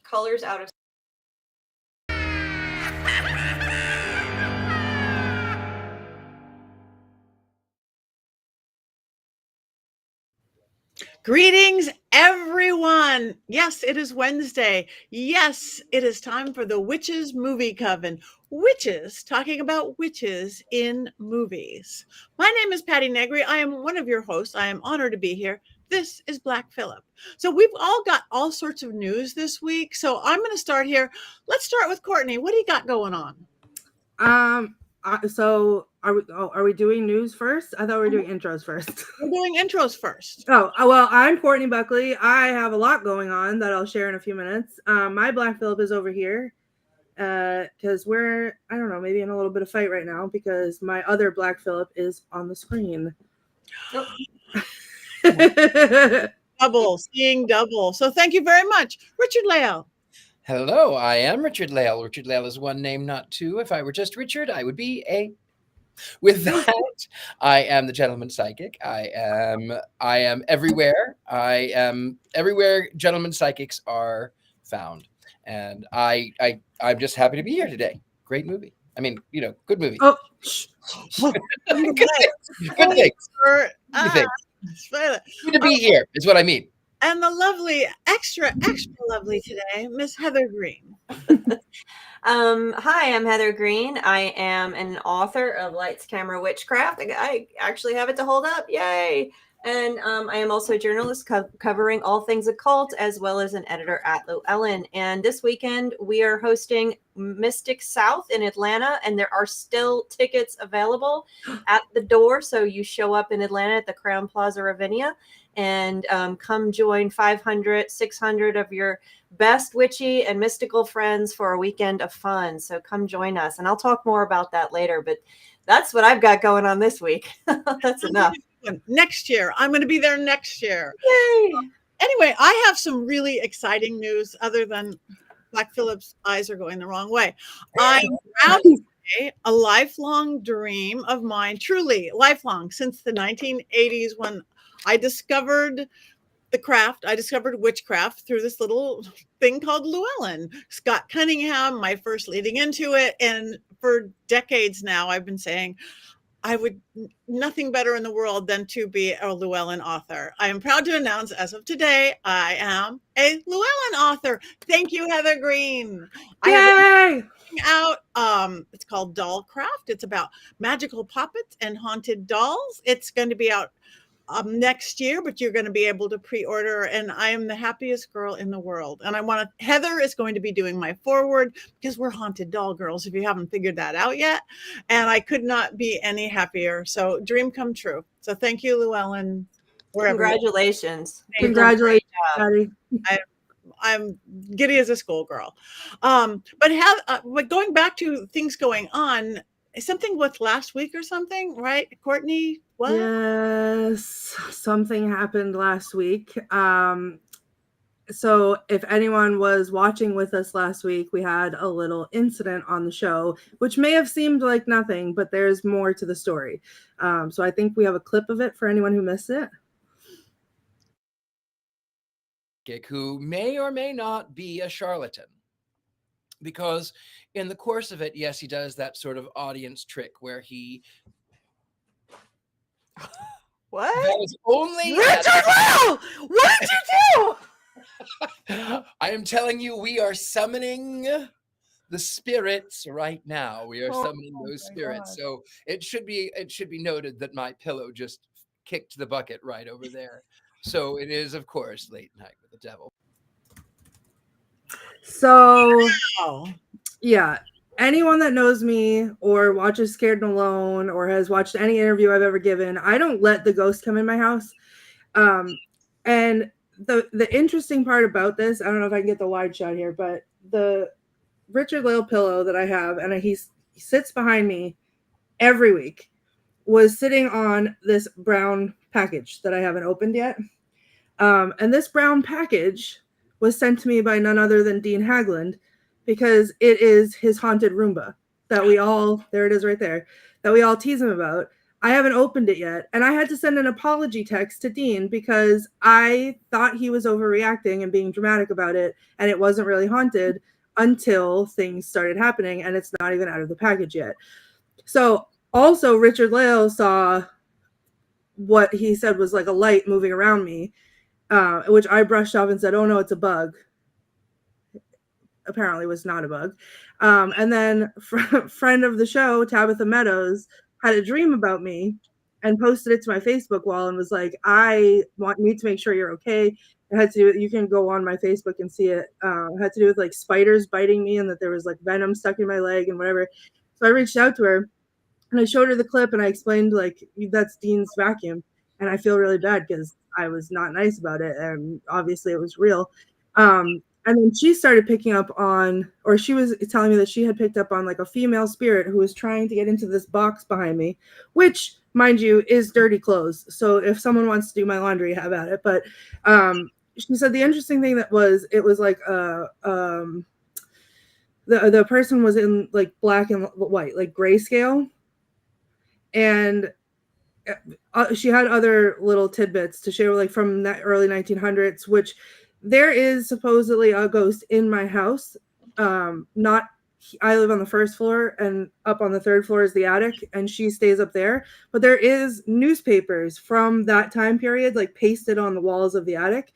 colors out of. Greetings, everyone. Yes, it is Wednesday. Yes, it is time for the Witches Movie Coven. Witches talking about witches in movies. My name is Patty Negri. I am one of your hosts. I am honored to be here. This is Black Phillip. So we've all got all sorts of news this week. So I'm going to start here. Let's start with Courtney. What do you got going on? So are we doing news first? I thought we were doing intros first. We're doing intros first. Oh, well, I'm Courtney Buckley. I have a lot going on that I'll share in a few minutes. My Black Phillip is over here because we're, I don't know, maybe in a little bit of fight right now because my other Black Phillip is on the screen. Oh. Seeing double. So thank you very much. Richard Lale. Hello, I am Richard Lale. Richard Lale is one name, not two. If I were just Richard, I would be a. With that, I am the gentleman psychic. I am everywhere. I am everywhere gentlemen psychics are found. And I'm just happy to be here today. Great movie. I mean, good movie. Oh, good things. Good things. Good to be here is what I mean. And the lovely, extra lovely today, Miss Heather Green. Hi, I'm Heather Green. I am an author of Lights, Camera, Witchcraft. I actually have it to hold up. Yay! And I am also a journalist covering all things occult, as well as an editor at Llewellyn. And this weekend, we are hosting Mystic South in Atlanta, and there are still tickets available at the door. So you show up in Atlanta at the Crown Plaza Ravinia and come join 500, 600 of your best witchy and mystical friends for a weekend of fun. So come join us. And I'll talk more about that later, but that's what I've got going on this week. That's enough. Next year. I'm going to be there next year. Yay! Anyway, I have some really exciting news other than Black Phillip's eyes are going the wrong way. I'm proud to say a lifelong dream of mine, truly lifelong, since the 1980s when I discovered the craft. I discovered witchcraft through this little thing called Llewellyn. Scott Cunningham, my first leading into it. And for decades now, I've been saying I would nothing better in the world than to be a Llewellyn author. I am proud to announce as of today, I am a Llewellyn author. Thank you, Heather Green. Yay! It's called Dollcraft. It's about magical puppets and haunted dolls. It's going to be out next year, but you're going to be able to pre-order, and I am the happiest girl in the world. And Heather is going to be doing my foreword because we're haunted doll girls, if you haven't figured that out yet. And I could not be any happier. So dream come true. So thank you, Llewellyn. Congratulations. Congratulations, Patty. I'm giddy as a schoolgirl. But going back to things going on, something with last week or something, right, Courtney? What? Yes, something happened last week. So if anyone was watching with us last week, we had a little incident on the show, which may have seemed like nothing, but there's more to the story. So I think we have a clip of it for anyone who missed it. Who may or may not be a charlatan. Because in the course of it, yes, he does that sort of audience trick where he... What? That is only... Richard Lale! What did you do? I am telling you, we are summoning the spirits right now. We are summoning those spirits. God. So it should be noted that my pillow just kicked the bucket right over there. So it is, of course, Late Night with the Devil. So, yeah, anyone that knows me or watches Scared and Alone or has watched any interview I've ever given, I don't let the ghost come in my house. And the interesting part about this, I don't know if I can get the wide shot here, but the Richard Lale pillow that I have, and he sits behind me every week, was sitting on this brown package that I haven't opened yet. And this brown package was sent to me by none other than Dean Hagland, because it is his haunted Roomba that we all, there it is right there, that we all tease him about. I haven't opened it yet. And I had to send an apology text to Dean because I thought he was overreacting and being dramatic about it. And it wasn't really haunted until things started happening. And it's not even out of the package yet. So also Richard Lale saw what he said was like a light moving around me, which I brushed off and said, oh no, it's a bug. Apparently was not a bug. And then friend of the show, Tabitha Meadows, had a dream about me and posted it to my Facebook wall and was like, I need to make sure you're okay. It had to do with, you can go on my Facebook and see it. It had to do with like spiders biting me and that there was like venom stuck in my leg and whatever. So I reached out to her and I showed her the clip and I explained like, that's Dean's vacuum. And I feel really bad because I was not nice about it. And obviously it was real. And then she started picking up on, or she was telling me that she had picked up on like a female spirit who was trying to get into this box behind me, which, mind you, is dirty clothes. So if someone wants to do my laundry, have at it. But she said the interesting thing that was, it was like the person was in like black and white, like grayscale. And she had other little tidbits to share, like from that early 1900s, which there is supposedly a ghost in my house. Not, I live on the first floor and up on the third floor is the attic and she stays up there. But there is newspapers from that time period, like pasted on the walls of the attic.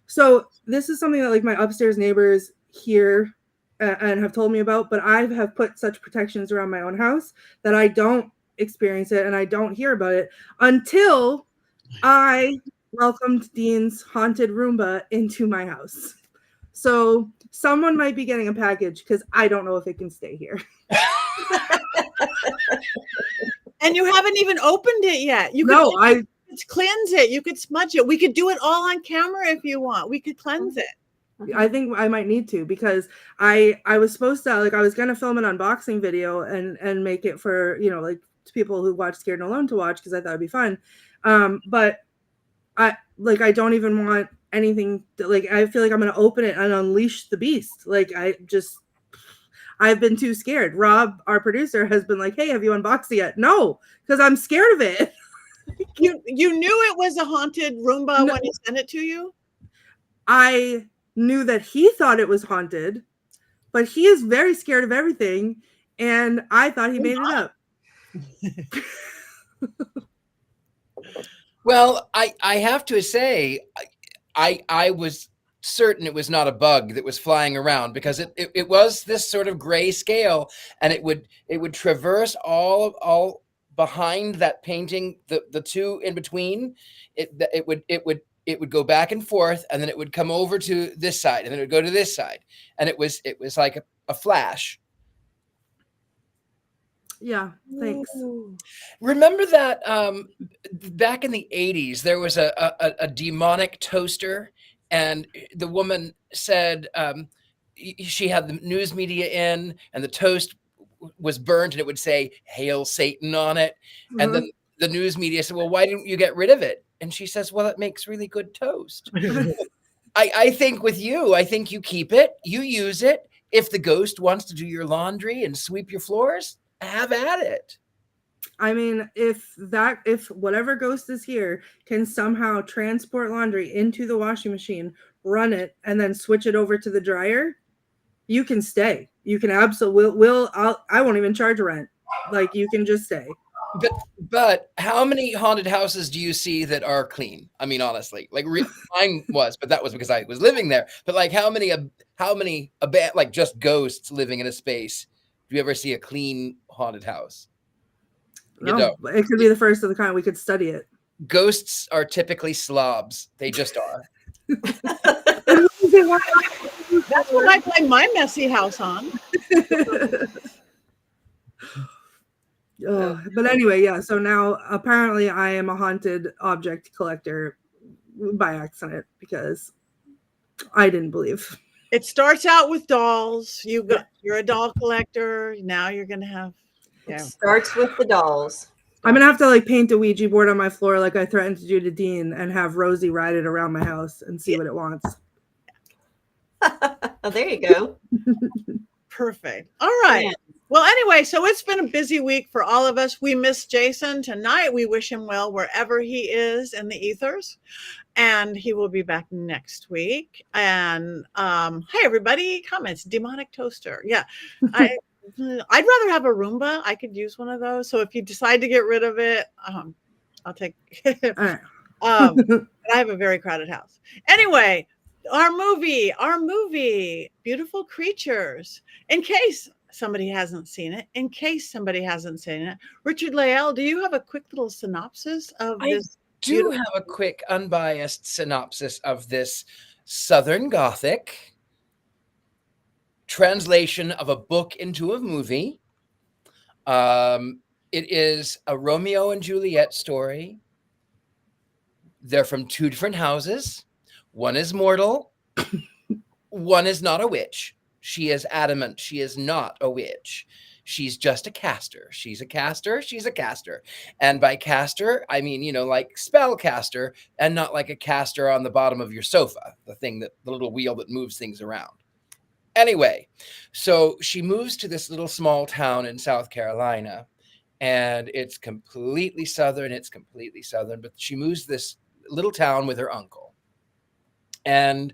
So this is something that like my upstairs neighbors hear and have told me about, but I have put such protections around my own house that I don't experience it and I don't hear about it until I welcomed Dean's haunted Roomba into my house. So someone might be getting a package because I don't know if it can stay here. And you haven't even opened it yet. You could cleanse it. You could smudge it. We could do it all on camera if you want. We could cleanse it. I think I might need to because I was supposed to, like, I was going to film an unboxing video and make it for, you know, like people who watch Scared and Alone to watch because I thought it'd be fun. But I don't even want anything to, like, I feel like I'm going to open it and unleash the beast. Like, I've been too scared. Rob, our producer, has been like, hey, have you unboxed it yet? No, because I'm scared of it. You knew it was a haunted Roomba when he sent it to you? I knew that he thought it was haunted, but he is very scared of everything. And I thought he made it up. Well, I have to say, I was certain it was not a bug that was flying around because it was this sort of gray scale, and it would traverse all behind that painting, the two in between. It would go back and forth, and then it would come over to this side, and then it would go to this side, and it was like a flash. Yeah, thanks. Remember that back in the 80s, there was a demonic toaster, and the woman said she had the news media in, and the toast was burnt, and it would say "Hail Satan" on it. Mm-hmm. And then the news media said, well, why didn't you get rid of it? And she says, well, it makes really good toast. I think with you, I think you keep it, you use it. If the ghost wants to do your laundry and sweep your floors, have at it. I mean, if whatever ghost is here can somehow transport laundry into the washing machine, run it, and then switch it over to the dryer, you can stay. You can absolutely I won't even charge rent. Like, you can just stay. But how many haunted houses do you see that are clean? I mean, honestly, like mine was, but that was because I was living there. But like, how many like just ghosts living in a space? Do you ever see a clean haunted house? No, it could be the first of the kind. We could study it. Ghosts are typically slobs. They just are. That's what I blame my messy house on. But anyway, yeah. So now apparently I am a haunted object collector by accident because I didn't believe. It starts out with dolls. You're a doll collector. Now you're gonna have. Yeah. It starts with the dolls. I'm gonna have to like paint a Ouija board on my floor like I threatened to do to Dean and have Rosie ride it around my house and see what it wants. Oh, there you go. Perfect. All right. Well, anyway, so it's been a busy week for all of us. We miss Jason tonight. We wish him well wherever he is in the ethers. And he will be back next week. And hi, everybody. Comments, demonic toaster. Yeah. I'd rather have a Roomba. I could use one of those. So if you decide to get rid of it, I'll take but I have a very crowded house. Anyway, our movie, Beautiful Creatures. In case somebody hasn't seen it, Richard Lael, do you have a quick little synopsis of this? I do have a quick unbiased synopsis of this Southern Gothic translation of a book into a movie. It is a Romeo and Juliet story. They're from two different houses. One is mortal. One is not a witch. She is adamant she is not a witch. She's just a caster. She's a caster. She's a caster. And by caster, I mean, like spell caster, and not like a caster on the bottom of your sofa, the little wheel that moves things around. Anyway, so she moves to this little small town in South Carolina, and it's completely Southern. But she moves to this little town with her uncle. And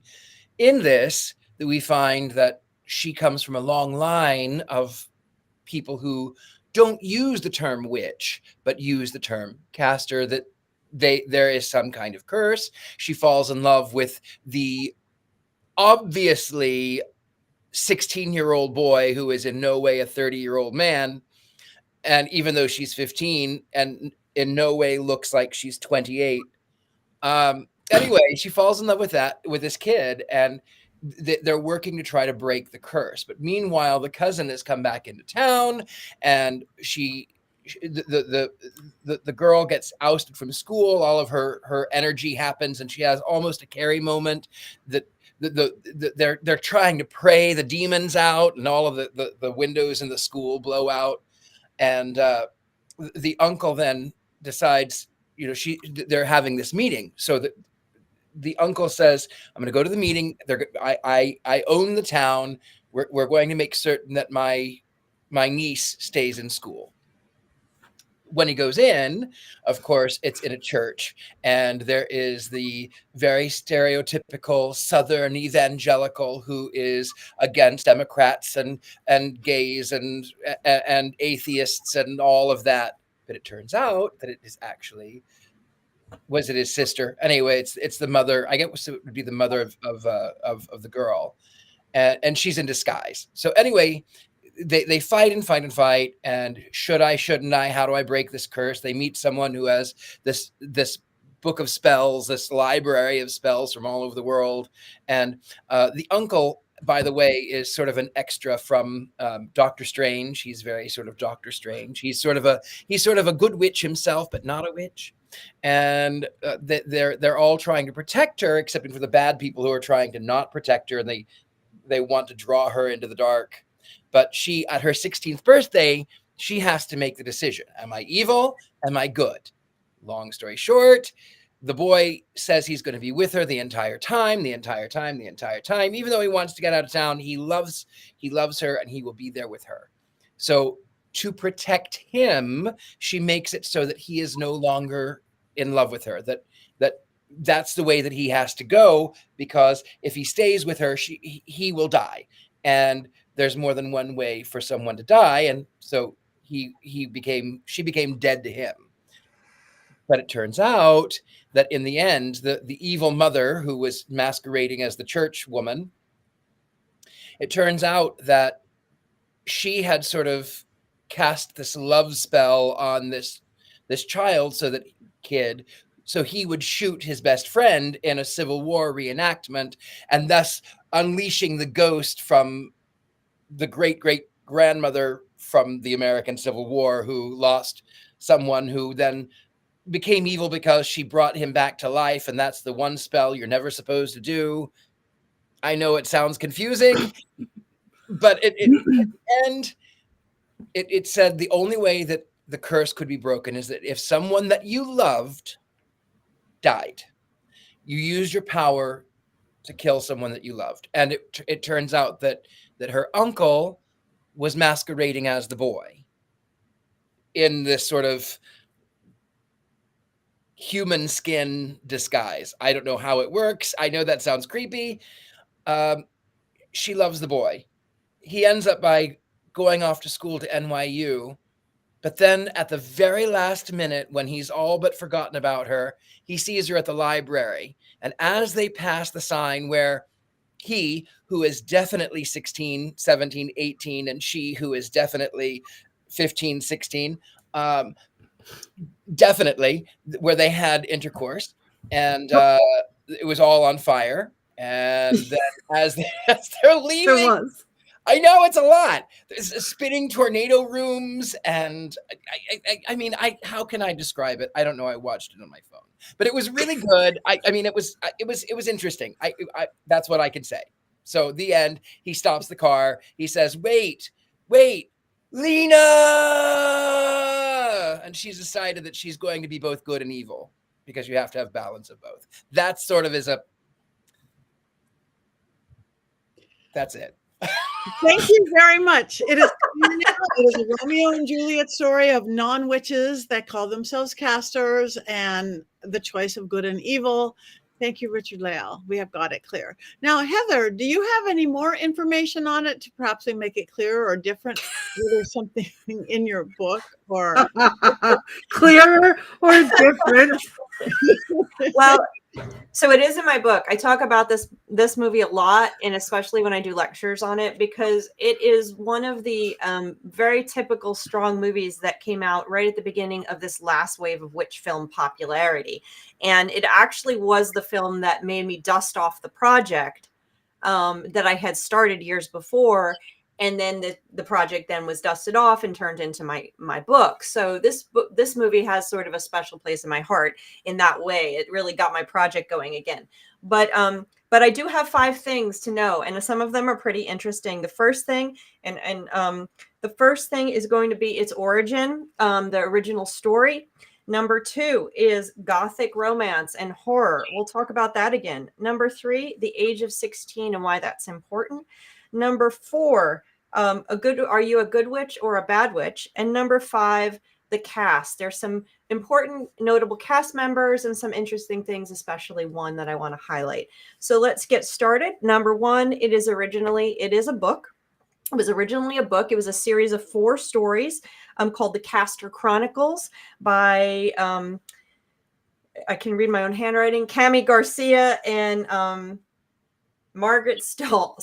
in this, we find that she comes from a long line of people who don't use the term witch, but use the term caster, that there is some kind of curse. She falls in love with the obviously 16-year-old boy who is in no way a 30-year-old man. And even though she's 15 and in no way looks like she's 28. Anyway, she falls in love with this kid, and they're working to try to break the curse. But meanwhile, the cousin has come back into town, and the girl gets ousted from school. All of her energy happens, and she has almost a Carrie moment that they're trying to pray the demons out, and all of the windows in the school blow out. And the uncle then decides, they're having this meeting. So that the uncle says, I'm going to go to the meeting. I own the town. We're going to make certain that my niece stays in school. When he goes in, of course, it's in a church, and there is the very stereotypical Southern evangelical who is against Democrats and gays and atheists and all of that. But it turns out that it is actually, was it his sister? Anyway, it's the mother. I guess it would be the mother of the girl, and she's in disguise. So anyway, they fight. And should I, shouldn't I? How do I break this curse? They meet someone who has this book of spells, this library of spells from all over the world. And the uncle, by the way, is sort of an extra from Doctor Strange. He's very sort of Doctor Strange. He's sort of a good witch himself, but not a witch. And they're all trying to protect her, except for the bad people who are trying to not protect her, and they want to draw her into the dark. But she, at her 16th birthday, she has to make the decision. Am I evil? Am I good? Long story short, the boy says he's going to be with her the entire time. Even though he wants to get out of town, he loves her, and he will be there with her. So to protect him, she makes it so that he is no longer in love with her, that's the way that he has to go, because if he stays with her, he will die. And there's more than one way for someone to die. And so she became dead to him. But it turns out that in the end, the evil mother, who was masquerading as the church woman, it turns out that she had sort of cast this love spell on this child, so he would shoot his best friend in a Civil War reenactment, and thus unleashing the ghost from the great-great-grandmother from the American Civil War, who lost someone who then became evil because she brought him back to life, and that's the one spell you're never supposed to do. I know it sounds confusing, but at the end, it said the only way that the curse could be broken is that if someone that you loved died, you use your power to kill someone that you loved. And it turns out that her uncle was masquerading as the boy in this sort of human skin disguise. I don't know how it works. I know that sounds creepy. She loves the boy. He ends up by going off to school to NYU. But then at the very last minute, when he's all but forgotten about her, he sees her at the library. And as they pass the sign where he, who is definitely 16, 17, 18, and she, who is definitely 15, 16, definitely, where they had intercourse, and it was all on fire. And then as they're leaving, There was. I know it's a lot. There's spinning tornado rooms, and I mean, how can I describe it? I don't know. I watched it on my phone, but it was really good. I mean, it was interesting. That's what I can say. So the end. He stops the car. He says, "Wait, Lena," and she's decided that she's going to be both good and evil because you have to have balance of both. That sort of is That's it. Thank you very much. It is a Romeo and Juliet story of non-witches that call themselves casters and the choice of good and evil. Thank you, Richard Leal. We have got it clear. Now, Heather, do you have any more information on it to perhaps make it clearer or different? Whether something in your book or clearer or different? Well, so it is in my book. I talk about this movie a lot, and especially when I do lectures on it, because it is one of the very typical strong movies that came out right at the beginning of this last wave of witch film popularity. And it actually was the film that made me dust off the project that I had started years before. And then the project then was dusted off and turned into my book. So this movie has sort of a special place in my heart in that way. It really got my project going again. But I do have 5 things to know, and some of them are pretty interesting. The first thing, the first thing is going to be its origin, the original story. Number 2 is Gothic romance and horror. We'll talk about that again. Number 3, the age of 16 and why that's important. Number 4, are you a good witch or a bad witch? And number 5, the cast. There's some important, notable cast members and some interesting things, especially one that I want to highlight. So let's get started. Number 1, it is a book. It was originally a book. It was a series of 4 stories called The Caster Chronicles by, I can read my own handwriting, Cami Garcia and Margaret Stoll.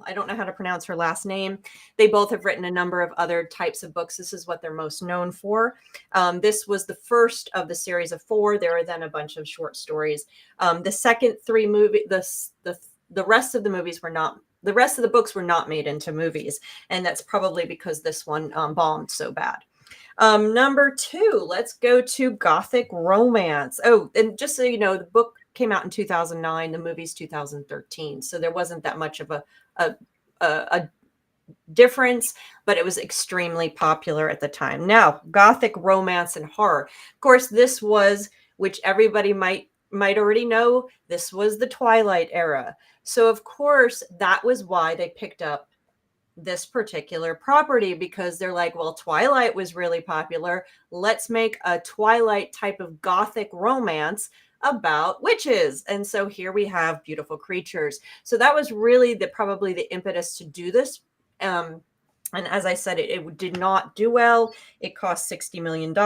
I don't know how to pronounce her last name. They both have written a number of other types of books. This is what they're most known for. This was the first of the series of 4. There are then a bunch of short stories. The second 3 the rest of the movies were not. The rest of the books were not made into movies, and that's probably because this one bombed so bad. Number 2, let's go to Gothic romance. Oh, and just so you know, the book came out in 2009, the movie's 2013, so there wasn't that much of a difference, but it was extremely popular at the time. Now, Gothic romance and horror. Of course, this was, which everybody might already know, this was the Twilight era. So of course, that was why they picked up this particular property, because they're like, well, Twilight was really popular. Let's make a Twilight type of Gothic romance about witches. And so here we have beautiful creatures. So that was really probably the impetus to do this. And as I said, it did not do well. It cost $60 million,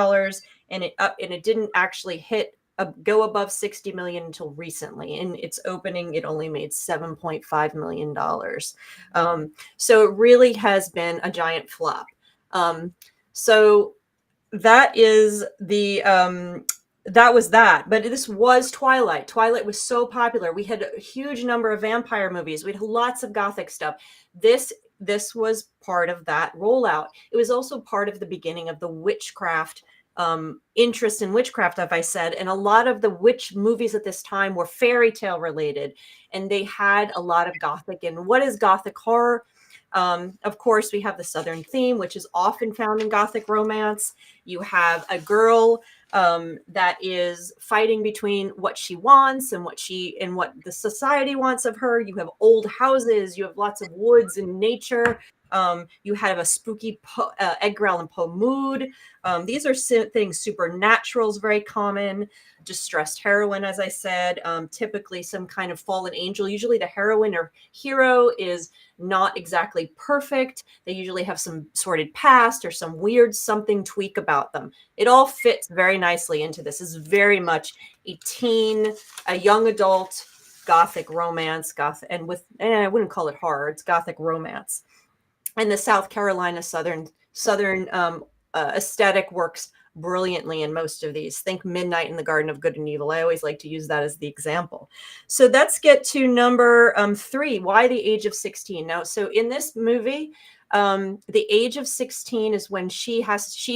and it didn't actually go above 60 million until recently. In its opening, it only made $7.5 million. So it really has been a giant flop. So that is that was that. But this was Twilight. Twilight was so popular. We had a huge number of vampire movies. We had lots of Gothic stuff. This was part of that rollout. It was also part of the beginning of the witchcraft interest in witchcraft, as I said, and a lot of the witch movies at this time were fairy tale related, and they had a lot of Gothic. And what is Gothic horror? Of course, we have the Southern theme, which is often found in Gothic romance. You have a girl that is fighting between what she wants and what the society wants of her. You have old houses, you have lots of woods and nature. You have a spooky Edgar Allan Poe mood. These are things. Supernatural is very common. Distressed heroine, as I said, typically some kind of fallen angel. Usually the heroine or hero is not exactly perfect. They usually have some sordid past or some weird something tweak about them. It all fits very nicely into this. Is very much a teen, a young adult gothic romance, and I wouldn't call it horror. It's gothic romance. And the South Carolina Southern aesthetic works brilliantly in most of these. Think Midnight in the Garden of Good and Evil. I always like to use that as the example. So let's get to number 3. Why the age of 16? Now, so in this movie, the age of 16 is when she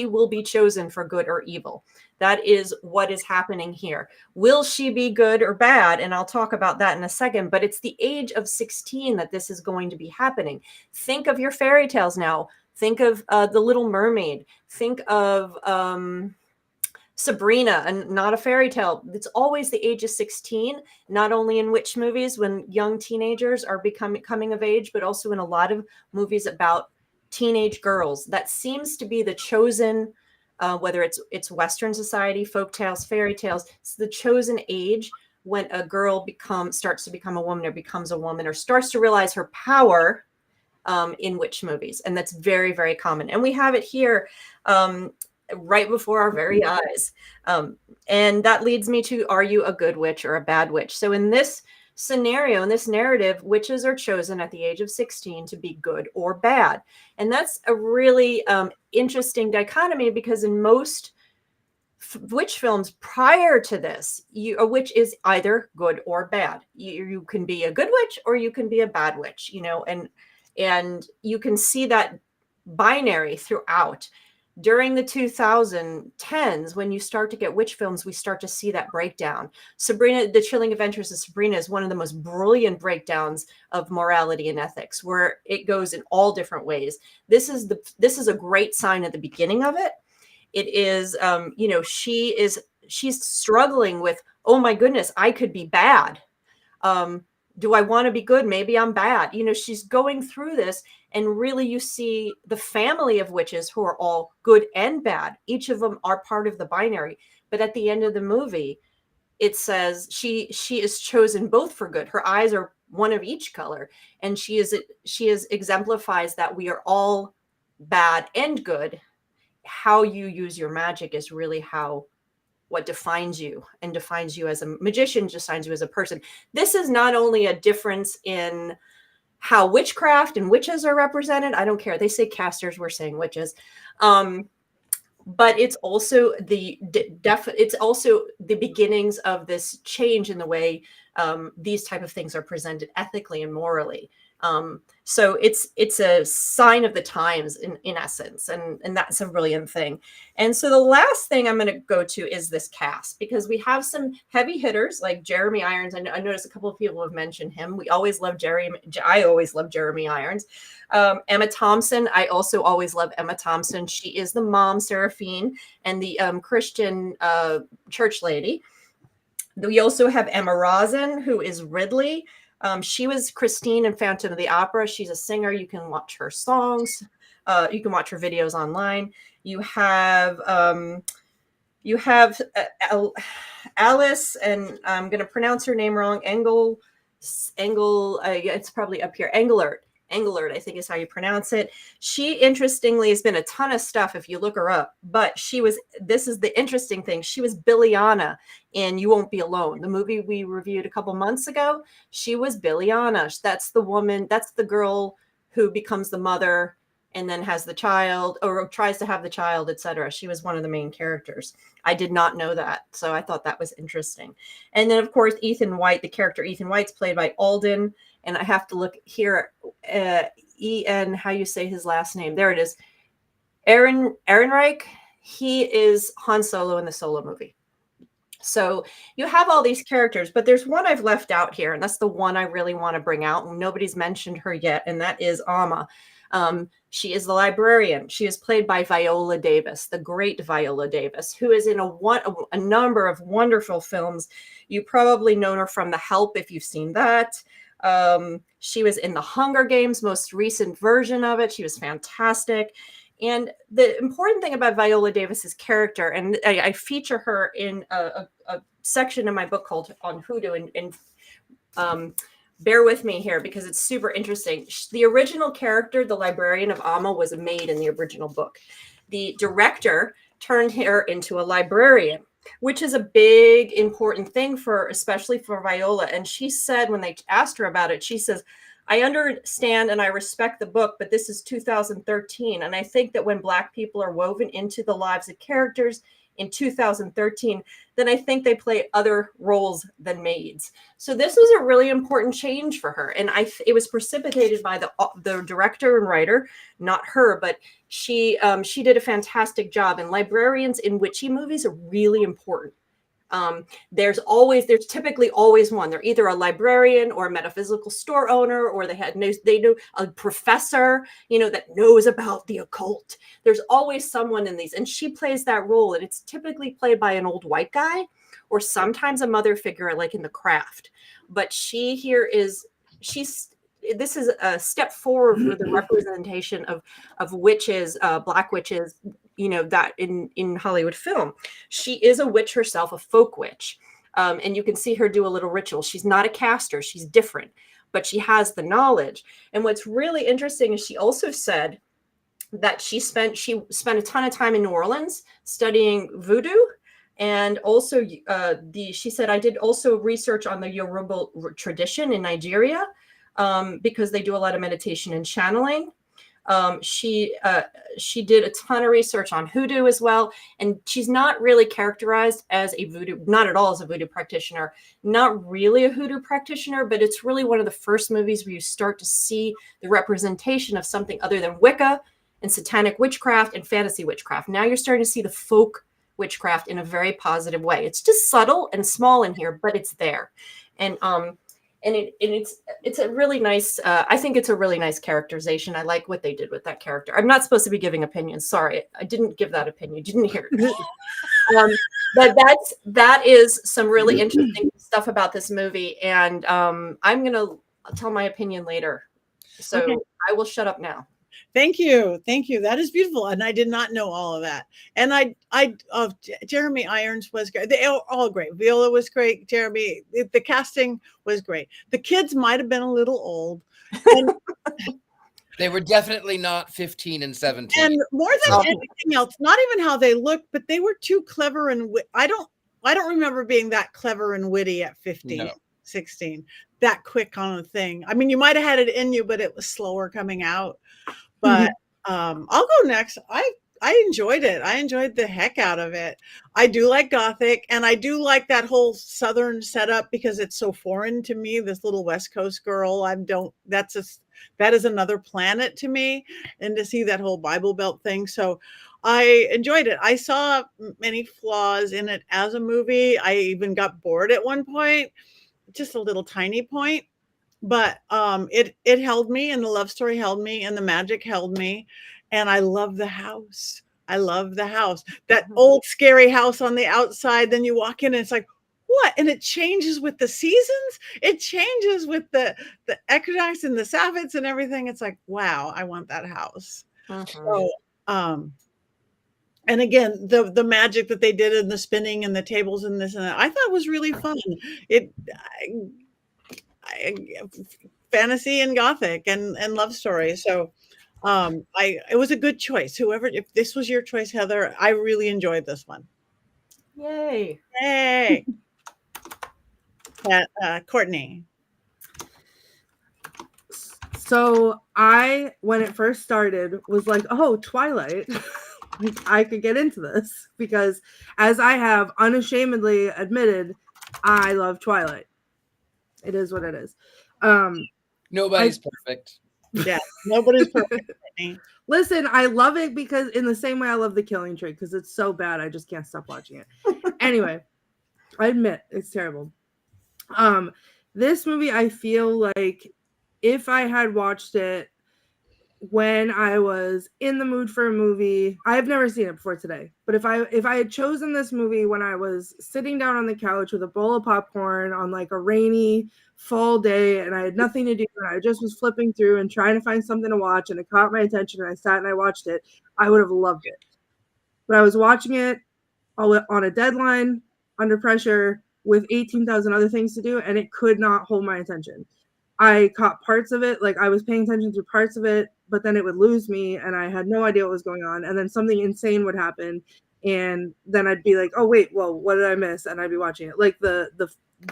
will be chosen for good or evil. That is what is happening here. Will she be good or bad? And I'll talk about that in a second, but it's the age of 16 that this is going to be happening. Think of your fairy tales now. Think of The Little Mermaid. Think of Sabrina, and not a fairy tale. It's always the age of 16, not only in witch movies when young teenagers are coming of age, but also in a lot of movies about teenage girls. That seems to be the chosen, whether it's Western society, folk tales, fairy tales, it's the chosen age when a girl starts to become a woman or becomes a woman or starts to realize her power in witch movies. And that's very, very common. And we have it here right before our very eyes. And that leads me to, are you a good witch or a bad witch? So in this scenario, in this narrative, witches are chosen at the age of 16 to be good or bad. And that's a really interesting dichotomy, because in most witch films prior to this, a witch is either good or bad. You can be a good witch or you can be a bad witch, and you can see that binary throughout. During the 2010s, when you start to get witch films, we start to see that breakdown. Sabrina, The Chilling Adventures of Sabrina is one of the most brilliant breakdowns of morality and ethics, where it goes in all different ways. This is a great sign at the beginning of it. It is, she's struggling with, oh my goodness, I could be bad. Do I want to be good? Maybe I'm bad. She's going through this, and really you see the family of witches who are all good and bad. Each of them are part of the binary. But at the end of the movie, it says she is chosen both for good. Her eyes are one of each color. And she exemplifies that we are all bad and good. How you use your magic is really what defines you, and defines you as a magician, defines you as a person. This is not only a difference in how witchcraft and witches are represented. I don't care. They say casters, we're saying witches. But it's also it's also the beginnings of this change in the way these type of things are presented ethically and morally. So it's a sign of the times in essence, and that's a brilliant thing. And so the last thing I'm going to go to is this cast, because we have some heavy hitters like Jeremy Irons. I noticed a couple of people have mentioned him. I always love Jeremy Irons. Emma Thompson. I also always love Emma Thompson. She is the mom, Seraphine, and the Christian church lady. We also have Emma Rosen, who is Ridley. She was Christine in Phantom of the Opera. She's a singer. You can watch her songs. You can watch her videos online. You have Alice, and I'm going to pronounce her name wrong. It's probably up here. Englert, I think is how you pronounce it. She, interestingly, has been a ton of stuff if you look her up, but this is the interesting thing. She was Billiana in You Won't Be Alone, the movie we reviewed a couple months ago. She was Billiana. That's the woman, that's the girl who becomes the mother and then has the child, or tries to have the child, etc. She was one of the main characters. I did not know that, so I thought that was interesting. And then, of course, Ethan White, the character Ethan White's played by Alden, and I have to look here, E-N, how you say his last name. There it is. Ehrenreich. He is Han Solo in the Solo movie. So you have all these characters, but there's one I've left out here, and that's the one I really want to bring out, and nobody's mentioned her yet, and that is Amma. She is the librarian. She is played by Viola Davis, the great Viola Davis, who is in a number of wonderful films. You probably know her from The Help if you've seen that. She was in the Hunger Games, most recent version of it. She was fantastic. And the important thing about Viola Davis's character, and I feature her in a section in my book called On Hoodoo, and bear with me here because it's super interesting. The original character, the librarian of Amma, was a maid in the original book. The director turned her into a librarian, which is a big, important thing especially for Viola. And she said, when they asked her about it, she says, I understand and I respect the book, but this is 2013. And I think that when Black people are woven into the lives of characters in 2013, then I think they play other roles than maids. So this was a really important change for her. And it was precipitated by the director and writer, not her, but she did a fantastic job. And librarians in witchy movies are really important. There's typically always one. They're either a librarian or a metaphysical store owner, or they know a professor, that knows about the occult. There's always someone in these, and she plays that role, and it's typically played by an old white guy or sometimes a mother figure, like in The Craft. But this is a step forward for the representation of witches, Black witches, that in Hollywood film. She is a witch herself, a folk witch. And you can see her do a little ritual. She's not a caster. She's different, but she has the knowledge. And what's really interesting is she also said that she spent a ton of time in New Orleans studying voodoo. And also she said, I did also research on the Yoruba tradition in Nigeria, because they do a lot of meditation and channeling. She did a ton of research on hoodoo as well. And she's not really characterized as not at all as a voodoo practitioner, not really a hoodoo practitioner, but it's really one of the first movies where you start to see the representation of something other than Wicca and satanic witchcraft and fantasy witchcraft. Now you're starting to see the folk witchcraft in a very positive way. It's just subtle and small in here, but it's there. And it's a really nice, I think it's a really nice characterization. I like what they did with that character. I'm not supposed to be giving opinions. Sorry, I didn't give that opinion. You didn't hear it. But that is some really interesting stuff about this movie. And I'm going to tell my opinion later. So okay. I will shut up now. Thank you. That is beautiful. And I did not know all of that. And Jeremy Irons was great. They were all great. Viola was great. Jeremy, the casting was great. The kids might have been a little old. And they were definitely not 15 and 17. And more than anything else, not even how they looked, but they were too clever. And I don't remember being that clever and witty at 15, no. 16, that quick on a thing. I mean, you might have had it in you, but it was slower coming out. But I'll go next. I enjoyed it. I enjoyed the heck out of it. I do like Gothic, and I do like that whole Southern setup because it's so foreign to me. This little West Coast girl, that is another planet to me, and to see that whole Bible Belt thing. So I enjoyed it. I saw many flaws in it as a movie. I even got bored at one point, just a little tiny point. But it held me, and the love story held me, and the magic held me. And I love the house. That old scary house on the outside. Then you walk in and it's like, what? And it changes with the seasons. It changes with the equinox and the Sabbats and everything. It's like, wow, I want that house. So, and again, the magic that they did in the spinning and the tables and this and that, I thought was really fun. Fantasy and Gothic and love story. So it was a good choice. If this was your choice, Heather, I really enjoyed this one. Yay. Courtney. So when it first started, was like, oh, Twilight. I could get into this because, as I have unashamedly admitted, I love Twilight. It is what it is. Nobody's perfect. Yeah, nobody's perfect. Listen, I love it because in the same way I love The Killing Tree because it's so bad I just can't stop watching it. Anyway, I admit it's terrible. This movie, I feel like if I had watched it when I was in the mood for a movie, I've never seen it before today, but if I had chosen this movie when I was sitting down on the couch with a bowl of popcorn on like a rainy fall day and I had nothing to do and I just was flipping through and trying to find something to watch and it caught my attention and I sat and I watched it, I would have loved it. But I was watching it on a deadline, under pressure, with 18,000 other things to do, and it could not hold my attention. I caught parts of it, like I was paying attention to parts of it, but then it would lose me, and I had no idea what was going on. And then something insane would happen, and then I'd be like, "Oh wait, well, what did I miss?" And I'd be watching it, like the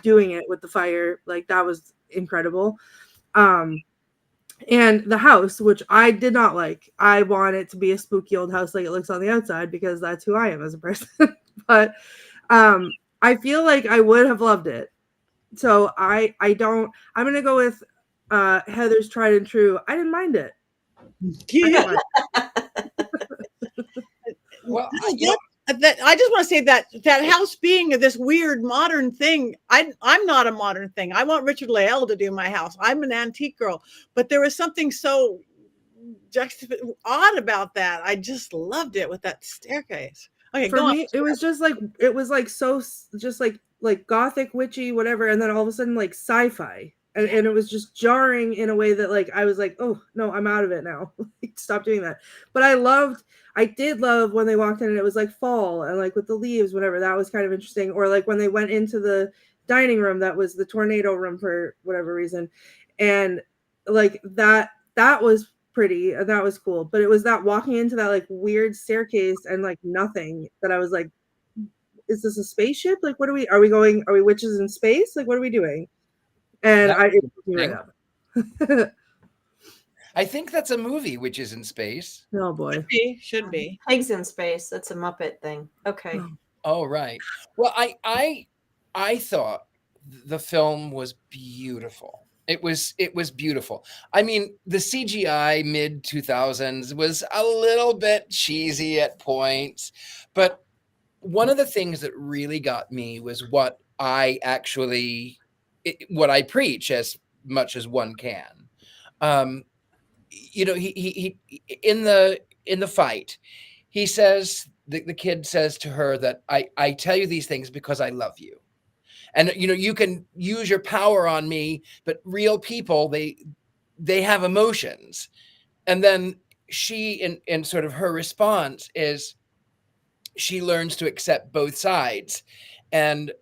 doing it with the fire, like that was incredible. And the house, which I did not like. I want it to be a spooky old house like it looks on the outside because that's who I am as a person. But I feel like I would have loved it. So I'm gonna go with Heather's tried and true. I didn't mind it. Yeah. Well, I just want to say that house being this weird modern thing. I'm not a modern thing. I want Richard Lael to do my house. I'm an antique girl, but there was something so odd about that. I just loved it with that staircase. Okay, for me, it was like so just like gothic, witchy, whatever, and then all of a sudden like sci-fi. And it was just jarring in a way that like I was like, oh no, I'm out of it now. Stop doing that. But I did love when they walked in and it was like fall and like with the leaves, whatever. That was kind of interesting. Or like when they went into the dining room, that was the tornado room for whatever reason. And like that was pretty and that was cool. But it was that walking into that like weird staircase and like nothing that I was like, is this a spaceship? Like, are we witches in space? Like, what are we doing? And I think that's a movie, Witches in Space. Oh boy, should be Pigs in Space. That's a Muppet thing. Okay. Oh right. Well, I thought the film was beautiful. It was beautiful. I mean, the CGI mid 2000s was a little bit cheesy at points, but one of the things that really got me was what I preach as much as one can. He in the fight, he says, the kid says to her that I tell you these things because I love you. And, you can use your power on me, but real people, they have emotions. And then she, in sort of her response is she learns to accept both sides. And,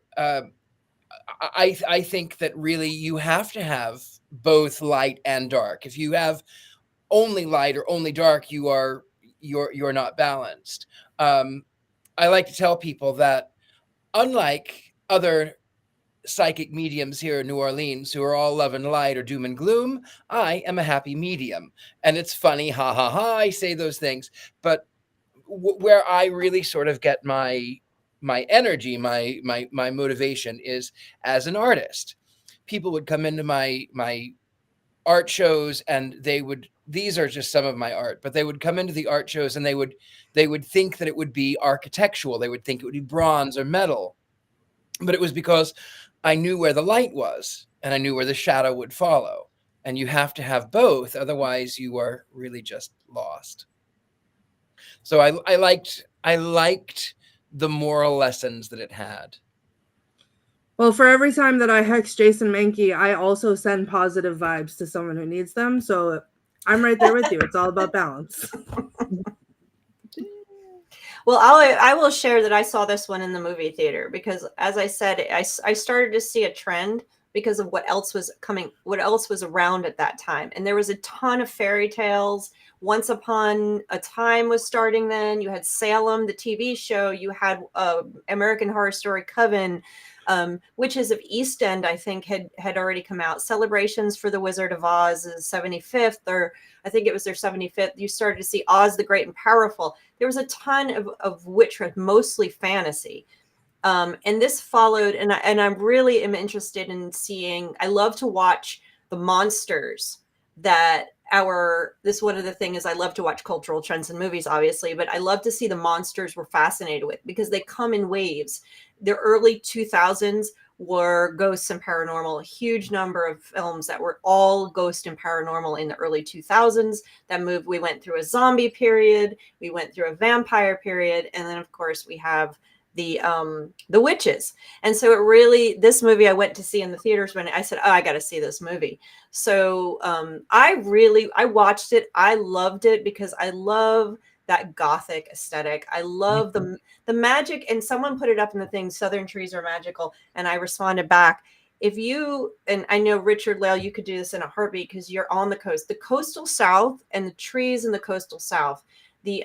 I think that really you have to have both light and dark. If you have only light or only dark, you're not balanced. I like to tell people that unlike other psychic mediums here in New Orleans who are all love and light or doom and gloom, I am a happy medium. And it's funny, ha ha ha, I say those things, but where I really sort of get my energy, my motivation is as an artist. People would come into my art shows and these are just some of my art, but they would come into the art shows and they would think that it would be architectural. They would think it would be bronze or metal, but it was because I knew where the light was and I knew where the shadow would follow. And you have to have both. Otherwise you are really just lost. So I liked the moral lessons that it had. Well, for every time that I hex Jason Mankey, I also send positive vibes to someone who needs them. So I'm right there with you. It's all about balance. Well, I will share that I saw this one in the movie theater because, as I said, I started to see a trend because of what else was around at that time. And there was a ton of fairy tales. Once Upon a Time was starting then. You had Salem, the TV show. You had American Horror Story Coven. Witches of East End, I think, had already come out. Celebrations for the Wizard of Oz's 75th, or I think it was their 75th. You started to see Oz the Great and Powerful. There was a ton of witchcraft, mostly fantasy. And this followed, and I really am interested in seeing, I love to watch the monsters that one of the things is I love to watch cultural trends in movies, obviously, but I love to see the monsters we're fascinated with because they come in waves. the early 2000s were ghosts and paranormal. A huge number of films that were all ghost and paranormal in the early 2000s. We went through a zombie period, we went through a vampire period, and then of course we have the witches. And so this movie I went to see in the theaters when I said, oh, I got to see this movie. So I watched it. I loved it because I love that gothic aesthetic. I love the magic. And someone put it up in the thing, Southern trees are magical. And I responded back, and I know Richard Lale, you could do this in a heartbeat because you're on the coast, the coastal South, and the trees in the coastal South, the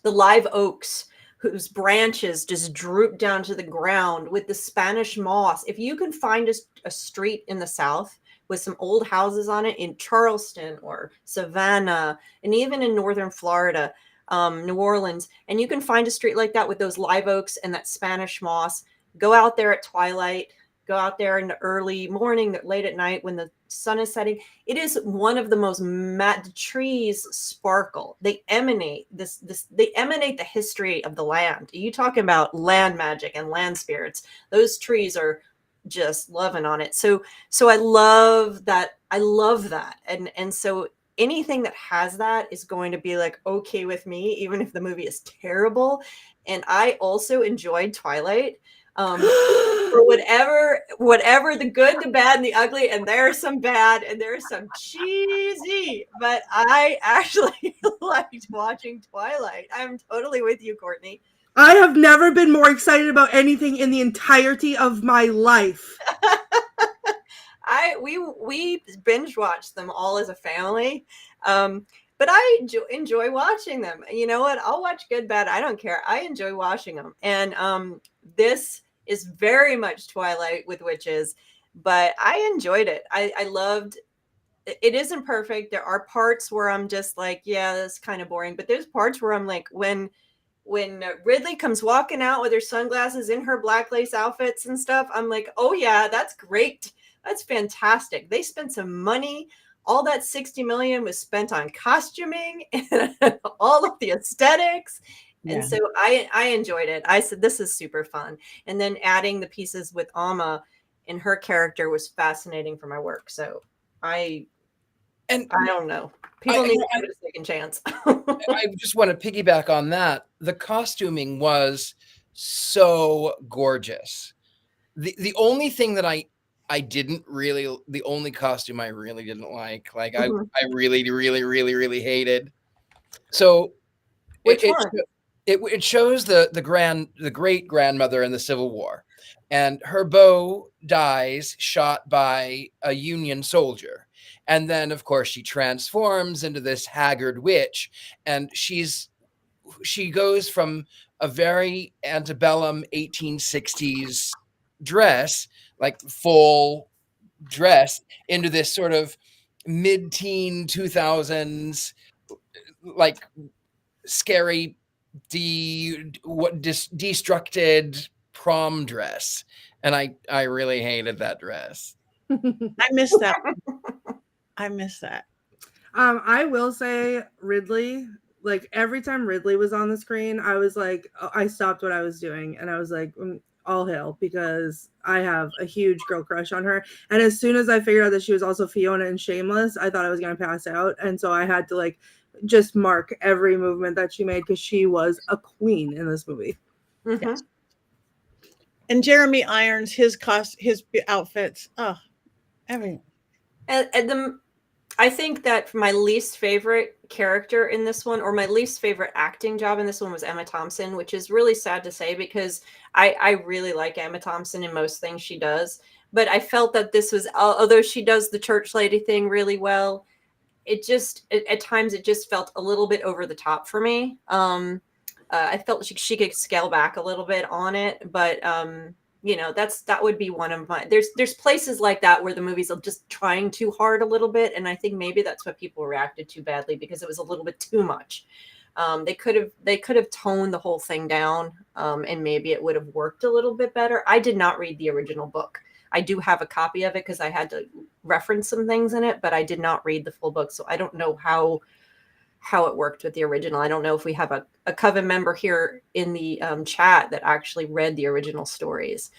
live oaks whose branches just droop down to the ground with the Spanish moss. If you can find a street in the South with some old houses on it in Charleston or Savannah, and even in northern Florida, New Orleans, and you can find a street like that with those live oaks and that Spanish moss, go out there at twilight, go out there in the early morning, late at night when the sun is setting. It is one of the most the trees sparkle. They emanate they emanate the history of the land. You talking about land magic and land spirits. Those trees are just loving on it. So I love that. I love that. And so anything that has that is going to be like okay with me, even if the movie is terrible. And I also enjoyed Twilight. For whatever the good, the bad, and the ugly, and there's some bad and there's some cheesy, but I actually liked watching Twilight. I'm totally with you, Courtney. I have never been more excited about anything in the entirety of my life. We binge watched them all as a family. But I enjoy watching them. You know what? I'll watch good, bad. I don't care. I enjoy watching them. And this is very much Twilight with witches, but I enjoyed it. I loved it. It isn't perfect. There are parts where I'm just like, yeah, that's kind of boring. But there's parts where I'm like, when Ridley comes walking out with her sunglasses in her black lace outfits and stuff, I'm like, oh yeah, that's great. That's fantastic. They spent some money. All that 60 million was spent on costuming and all of the aesthetics. And so I enjoyed it. I said, this is super fun. And then adding the pieces with Amma and her character was fascinating for my work. So I don't know. People need to give it a second chance. I just want to piggyback on that. The costuming was so gorgeous. The only thing that I the only costume I really didn't like I really hated. So Which one? It shows the great grandmother in the Civil War, and her beau dies shot by a Union soldier. And then, of course, she transforms into this haggard witch, and she goes from a very antebellum 1860s dress, like full dress, into this sort of mid-teen 2000s, like scary, destructed prom dress. And I really hated that dress. I missed that. I will say Ridley, like every time Ridley was on the screen, I was like, I stopped what I was doing and I was like, all hail, because I have a huge girl crush on her. And as soon as I figured out that she was also Fiona in Shameless, I thought I was going to pass out. And so I had to like just mark every movement that she made because she was a queen in this movie. Mm-hmm. Yes. And Jeremy Irons, his outfits, everything. And I think that my least favorite character in this one, or my least favorite acting job in this one, was Emma Thompson, which is really sad to say because I really like Emma Thompson in most things she does. But I felt that this was, although she does the church lady thing really well, at times it just felt a little bit over the top for me. I felt she could scale back a little bit on it, but that would be one of my, there's places like that where the movies are just trying too hard a little bit. And I think maybe that's what people reacted to badly because it was a little bit too much. They could have toned the whole thing down, and maybe it would have worked a little bit better. I did not read the original book. I do have a copy of it because I had to reference some things in it, but I did not read the full book. So I don't know how how it worked with the original. I don't know if we have a coven member here in the chat that actually read the original stories.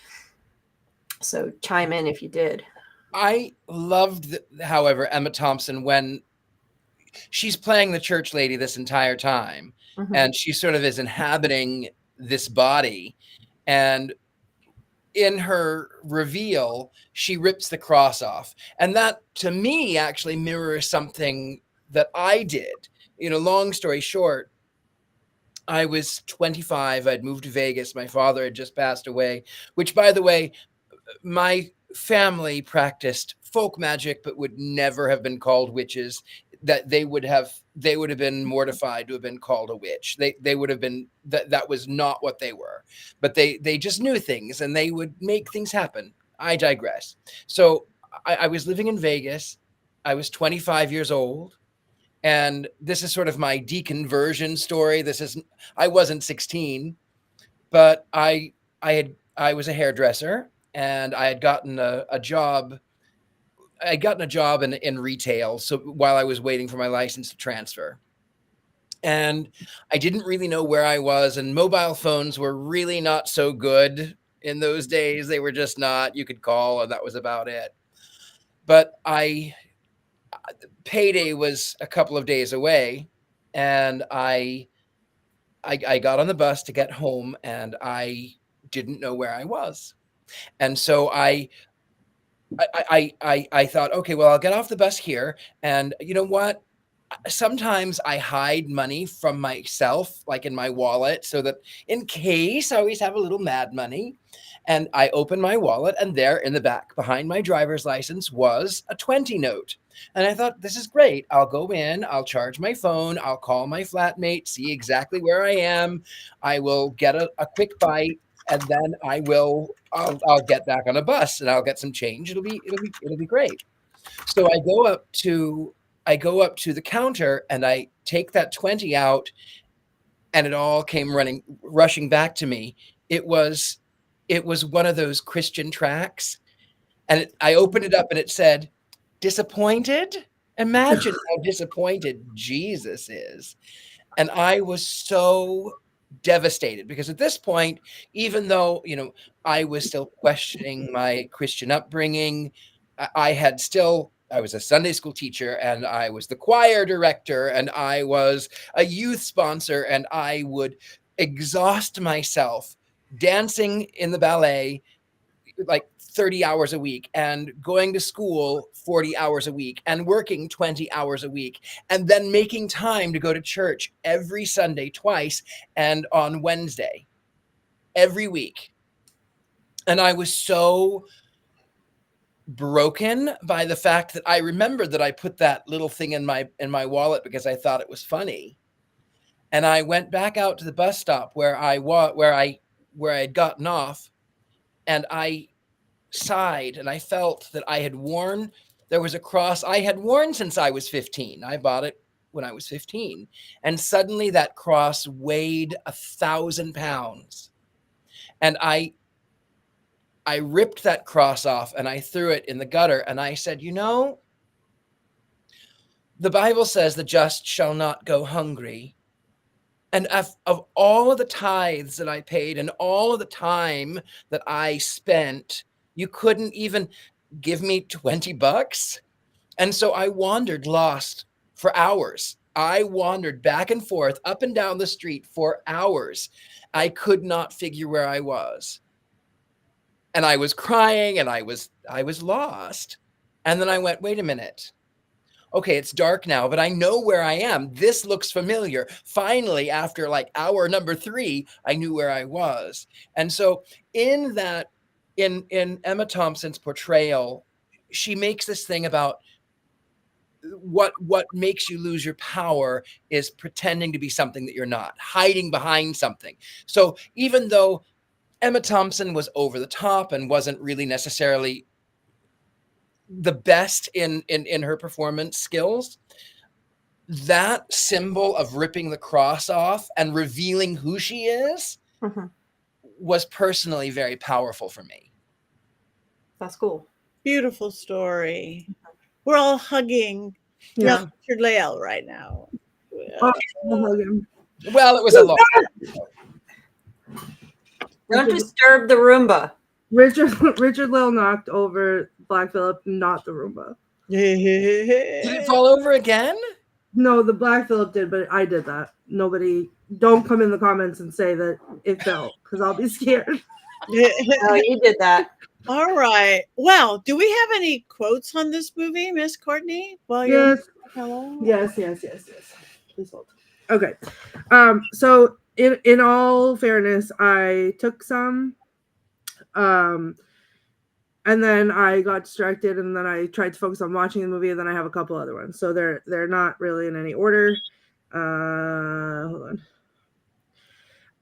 So chime in if you did. I loved, however, Emma Thompson when she's playing the church lady this entire time, and she sort of is inhabiting this body, and in her reveal, she rips the cross off. And that, to me, actually mirrors something that I did. Long story short, I was 25. I'd moved to Vegas. My father had just passed away, which, by the way, my family practiced folk magic, but would never have been called witches. That they would have been mortified to have been called a witch. They would have been, that was not what they were, but they just knew things and they would make things happen. I digress. So I was living in Vegas. I was 25 years old. And this is sort of my deconversion story. I wasn't 16, but I was a hairdresser, and I had gotten a job. I'd gotten a job in retail. So while I was waiting for my license to transfer, and I didn't really know where I was, and mobile phones were really not so good in those days. They were just not. You could call, and that was about it. But payday was a couple of days away, and I got on the bus to get home, and I didn't know where I was. And so I thought, okay, well, I'll get off the bus here. And you know what? Sometimes I hide money from myself, like in my wallet, so that in case I always have a little mad money. And I opened my wallet, and there in the back behind my driver's license was a 20 note. And I thought, this is great. I'll go in, I'll charge my phone, I'll call my flatmate, see exactly where I am. I will get a quick bite, and then I'll get back on a bus and I'll get some change. It'll be great. So I go up to the counter and I take that 20 out, and it all came rushing back to me. It was one of those Christian tracts, and I opened it up and it said, "Disappointed?" Imagine how disappointed Jesus is. And I was so devastated, because at this point, even though, I was still questioning my Christian upbringing, I was a Sunday school teacher, and I was the choir director, and I was a youth sponsor, and I would exhaust myself dancing in the ballet like 30 hours a week, and going to school 40 hours a week, and working 20 hours a week, and then making time to go to church every Sunday twice, and on Wednesday every week. And I was so broken by the fact that I remembered that I put that little thing in my wallet because I thought it was funny. And I went back out to the bus stop where I had gotten off, and I sighed, and I felt that there was a cross I had worn since I was 15. I bought it when I was 15. And suddenly that cross weighed 1,000 pounds. And I ripped that cross off and I threw it in the gutter, and I said, the Bible says the just shall not go hungry. And of all of the tithes that I paid and all of the time that I spent, you couldn't even give me $20. And so I wandered lost for hours. I wandered back and forth up and down the street for hours. I could not figure where I was. And I was crying, and I was lost. And then I went, wait a minute. Okay, it's dark now, but I know where I am. This looks familiar. Finally, after like hour number 3, I knew where I was. And so in Emma Thompson's portrayal, she makes this thing about what makes you lose your power is pretending to be something that you're not, hiding behind something. So even though Emma Thompson was over the top and wasn't really necessarily the best in her performance skills, that symbol of ripping the cross off and revealing who she is was personally very powerful for me. That's cool. Beautiful story. We're all hugging young Richard Leal right now. Oh, I'll hug him. Well, it was a lot. Don't disturb the Roomba. Richard Little knocked over Black Phillip, not the Roomba. Did it fall over again? No, the Black Phillip did, but I did that. Nobody, don't come in the comments and say that it fell, because I'll be scared. Oh, you did that. All right. Well, do we have any quotes on this movie, Miss Courtney? Yes. Hello. Yes. Please hold. Okay. So in all fairness, I took some, and then I got distracted, and then I tried to focus on watching the movie, and then I have a couple other ones. So they're not really in any order. Hold on.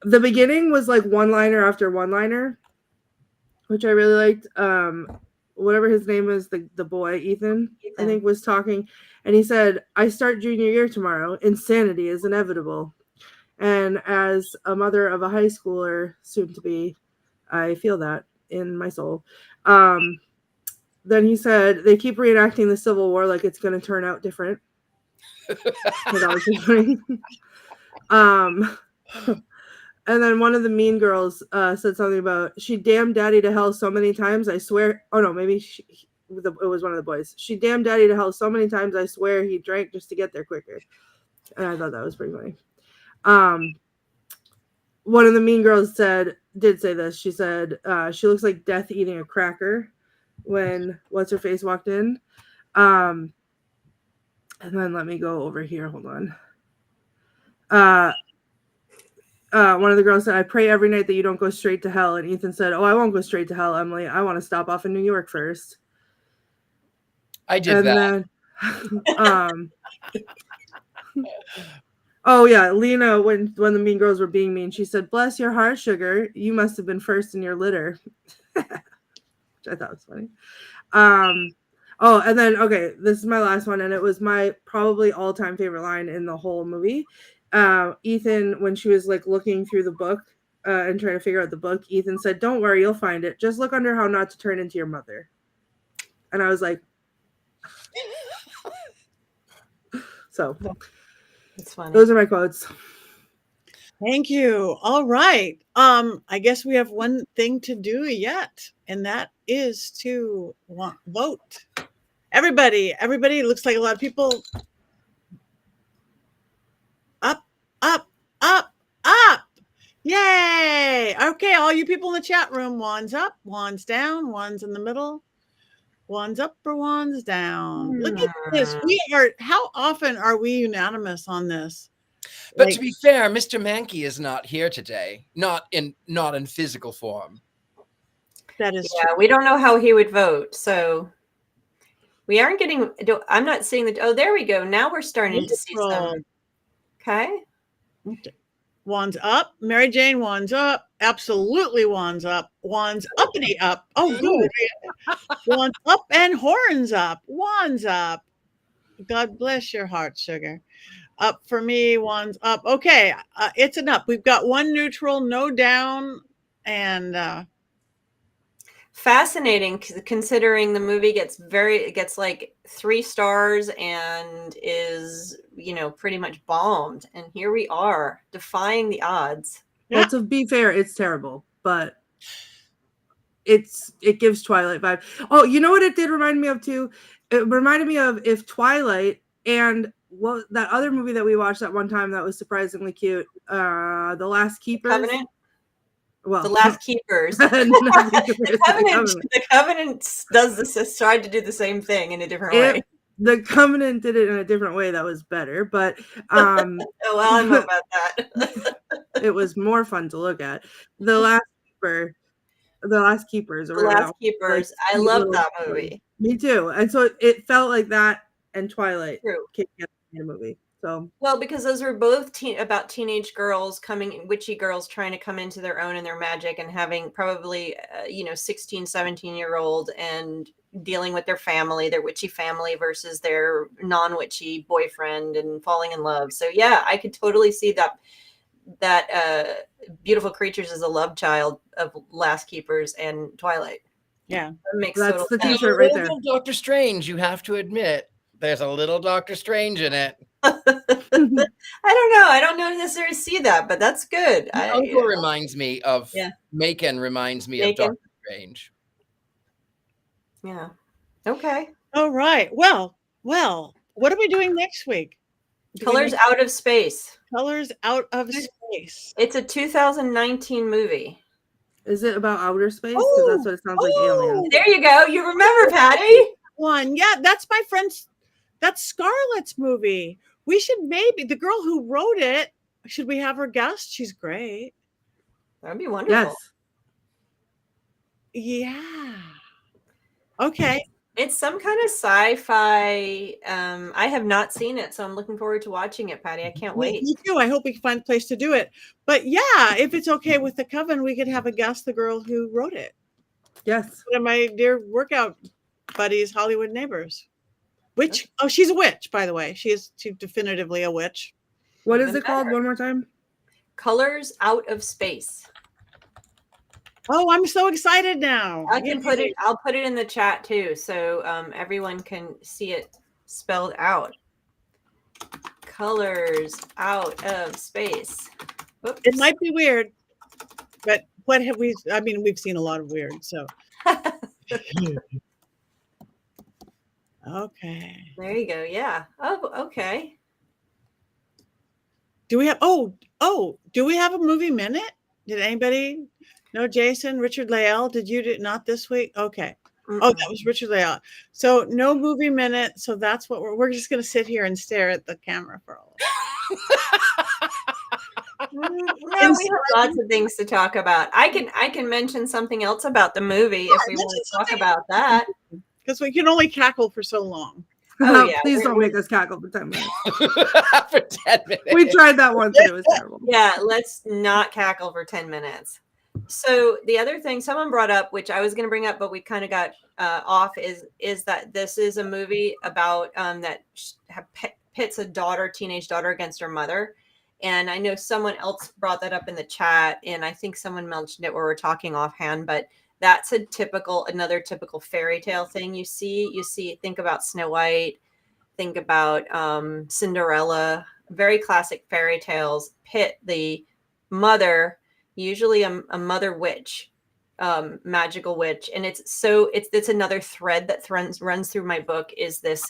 The beginning was like one-liner after one-liner, which I really liked. Whatever his name is, the boy, Ethan, I think, was talking, and he said, "I start junior year tomorrow. Insanity is inevitable." And as a mother of a high schooler, soon to be, I feel that in my soul. Then he said, "They keep reenacting the Civil War like it's going to turn out different." That was just funny. And then one of the mean girls said something about, "She damned daddy to hell so many times, I swear." Oh, no, maybe it was one of the boys. "She damned daddy to hell so many times, I swear he drank just to get there quicker." And I thought that was pretty funny. One of the mean girls did say this. She said, "She looks like death eating a cracker," when What's-Her-Face walked in. And then let me go over here. Hold on. One of the girls said, "I pray every night that you don't go straight to hell." And Ethan said, "Oh, I won't go straight to hell, Emily. I want to stop off in New York first." I did that. Then, oh yeah, Lena, when the mean girls were being mean, she said, "Bless your heart, sugar. You must have been first in your litter," which I thought was funny. Oh, and then, okay, this is my last one, and it was my probably all-time favorite line in the whole movie. Ethan, when she was like looking through the book and trying to figure out the book, Ethan said, "Don't worry, you'll find it. Just look under how not to turn into your mother." And I was like, so It's funny. those are my quotes. Thank you. All right. I guess we have one thing to do yet, and that is to vote. Everybody, looks like a lot of people. Up. Yay. Okay, all you people in the chat room, one's up, one's down, one's in the middle, one's up or one's down. Look at this. How often are we unanimous on this? But to be fair, Mr. Mankey is not here today. Not in physical form. That is true. We don't know how he would vote, so we aren't getting. I'm not seeing the. Oh, there we go. Now we're starting to see some. Okay. One's up. Mary Jane, one's up. Absolutely, one's up. One's uppity up. Oh, good. One's up and horns up. One's up. God bless your heart, sugar. Up for me, one's up. Okay, it's an up. We've got one neutral, no down, and fascinating, considering the movie gets like 3 stars and is pretty much bombed, and here we are defying the odds. Well, to be fair, it's terrible, but it gives Twilight vibe. Oh, you know what it did remind me of too? It reminded me of if Twilight and that other movie that we watched that one time that was surprisingly cute, The Last Keepers. Covenant? Well, The Last Keepers. The Covenant does this. Tried to do the same thing in a different way. The Covenant did it in a different way that was better, but oh well, I know about that. It was more fun to look at. The Last Keepers. The Last Keepers. I love that movie. Me too. And so it felt like that and Twilight came together in a movie. So well, because those were both about teenage girls witchy girls trying to come into their own and their magic, and having probably 16, 17-year-old and dealing with their family, their witchy family versus their non-witchy boyfriend, and falling in love. So yeah, I could totally see that Beautiful Creatures is a love child of Last Keepers and Twilight. Yeah, that makes that's total the sense. t-shirt right there. Doctor Strange, you have to admit, there's a little Doctor Strange in it. I don't know. I don't necessarily see that, but that's good. Uncle reminds me of Macon reminds me of Doctor Strange. Yeah. Okay. All right. Well, what are we doing next week? Colors Out of Space. Colors Out of Space. It's a 2019 movie. Is it about outer space? Because that's what it sounds like. Alien. There you go. You remember, Patty? One. Yeah, that's my friend's. That's Scarlett's movie. We should maybe the girl who wrote it. Should we have her guest? She's great. That'd be wonderful. Yes. Yeah. Okay. It's some kind of sci-fi. I have not seen it, so I'm looking forward to watching it, Patty. I can't wait. Me too. I hope we can find a place to do it. But yeah, if it's okay with the coven, we could have a guest, the girl who wrote it. Yes. One of my dear workout buddies, Hollywood neighbors. Witch. Oh, she's a witch, by the way. She's definitively a witch. What is it called? One more time. Colors Out of Space. Oh, I'm so excited now. I can put it. I'll put it in the chat too, so everyone can see it spelled out. Colors Out of Space. Oops. It might be weird, but what have we? I mean, we've seen a lot of weird. So. Okay. There you go. Yeah. Oh, okay. Do we have? Do we have a movie minute? Did anybody? No, Jason, Richard Leal. Did you not this week? Okay. Oh, that was Richard Leal. So no movie minute. So that's what we're just going to sit here and stare at the camera for a while. We have lots of things to talk about. I can mention something else about the movie if we want to talk about that. Because we can only cackle for so long. Oh, yeah. Please don't make us cackle for 10 minutes. For 10 minutes. We tried that once and it was terrible. Yeah, let's not cackle for 10 minutes. So the other thing someone brought up, which I was going to bring up, but we kind of got off, is that this is a movie about that pits a teenage daughter against her mother. And I know someone else brought that up in the chat, and I think someone mentioned it where we're talking offhand, but that's another typical fairy tale thing you see. Think about Snow White, think about Cinderella, very classic fairy tales pit the mother, usually a mother witch, magical witch. And it's another thread that runs through my book is this,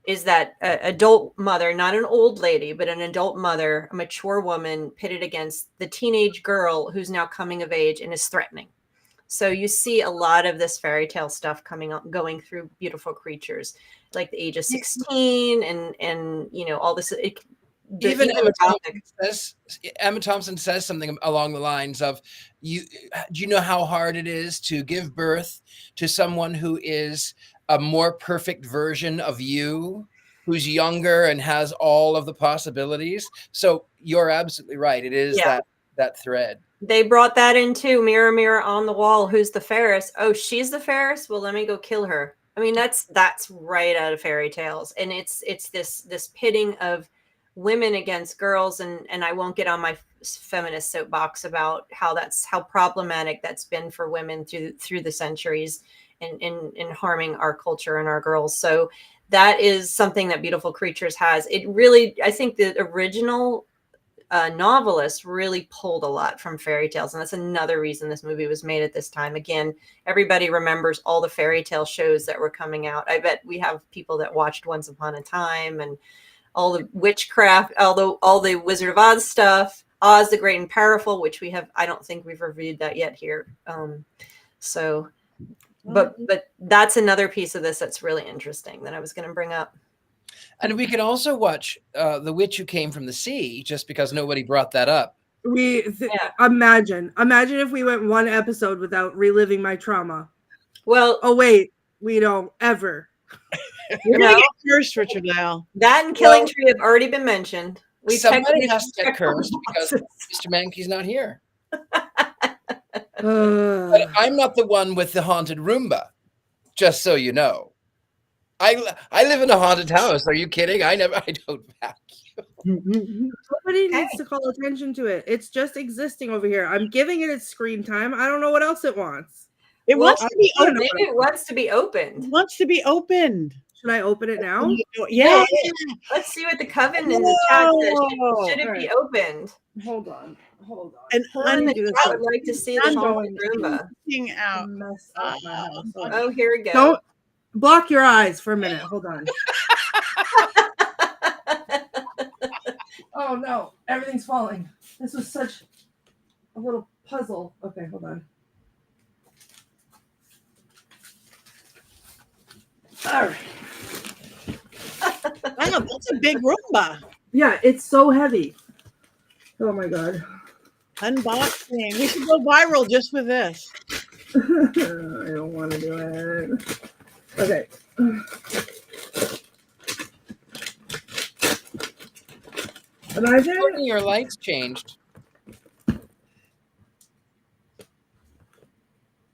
is that adult mother, not an old lady, but an adult mother, a mature woman pitted against the teenage girl who's now coming of age and is threatening. So you see a lot of this fairy tale stuff going through Beautiful Creatures, like the age of 16 and all this. Even Emma Thompson says something along the lines of, do you know how hard it is to give birth to someone who is a more perfect version of you, who's younger and has all of the possibilities? So you're absolutely right. It is that thread. They brought that into Mirror, Mirror on the Wall. Who's the fairest? Oh, she's the fairest. Well, let me go kill her. I mean, that's right out of fairy tales. And it's this pitting of women against girls. And I won't get on my feminist soapbox about how problematic that's been for women through the centuries in harming our culture and our girls. So that is something that Beautiful Creatures has. It really, I think the original novelist really pulled a lot from fairy tales. And that's another reason this movie was made at this time. Again, everybody remembers all the fairy tale shows that were coming out. I bet we have people that watched Once Upon a Time and all the witchcraft, all the Wizard of Oz stuff, Oz the Great and Powerful, which I don't think we've reviewed that yet here. But that's another piece of this that's really interesting that I was going to bring up. And we could also watch The Witch Who Came from the Sea, just because nobody brought that up. Imagine if we went one episode without reliving my trauma. Well, oh wait, we don't ever. You're gonna get cursed, Richard Leal. That and Killing Tree have already been mentioned. Somebody has to get cursed because Mr. Mankey's not here. But I'm not the one with the haunted Roomba, just so you know. I live in a haunted house. Are you kidding? I don't vacuum. Somebody needs to call attention to it. It's just existing over here. I'm giving it its screen time. I don't know what else it wants. It wants to be open. Maybe it wants to be opened. It wants to be opened. Should I open it now? Yeah. Let's see what the coven in the chat says. Whoa. Should it All be right. opened? Hold on. And Someone in the do this chat one. would like to see the I'm haunted going- Roomba. looking out. Mess up my house. Oh, here we go. Don't block your eyes for a minute. Hold on. Oh no, everything's falling. This was such a little puzzle. Okay, hold on. All right. Wow, that's a big Roomba. Yeah, it's so heavy. Oh my god. Unboxing. We should go viral just with this. I don't want to do it. Okay. Imagine Your lights changed.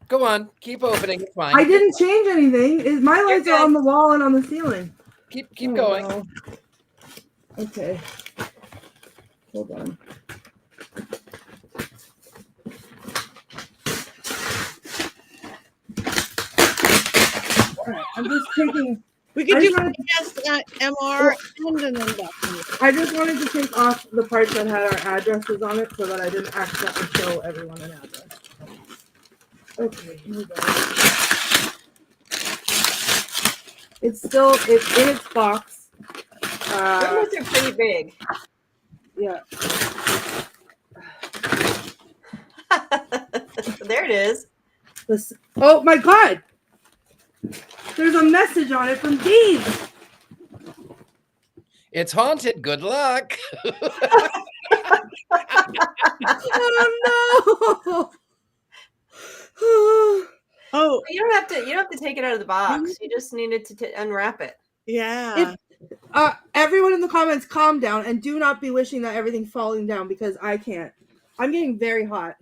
Go on, keep opening. It's fine. I didn't change anything. My lights are on the wall and on the ceiling. Keep going. No. Okay. Hold on. Alright, I'm just taking. We could I do tried- podcast MR and an unboxing. I just wanted to take off the parts that had our addresses on it so that I didn't accidentally show everyone an address. Okay, here we go. It's in its box. Roombas are pretty big. Yeah. There it is. Oh my god! There's a message on it from Dave. It's haunted. Good luck. Oh no! Oh, You don't have to take it out of the box. You just needed to unwrap it. yeah. Everyone in the comments, calm down and do not be wishing that everything's falling down because I can't. I'm getting very hot.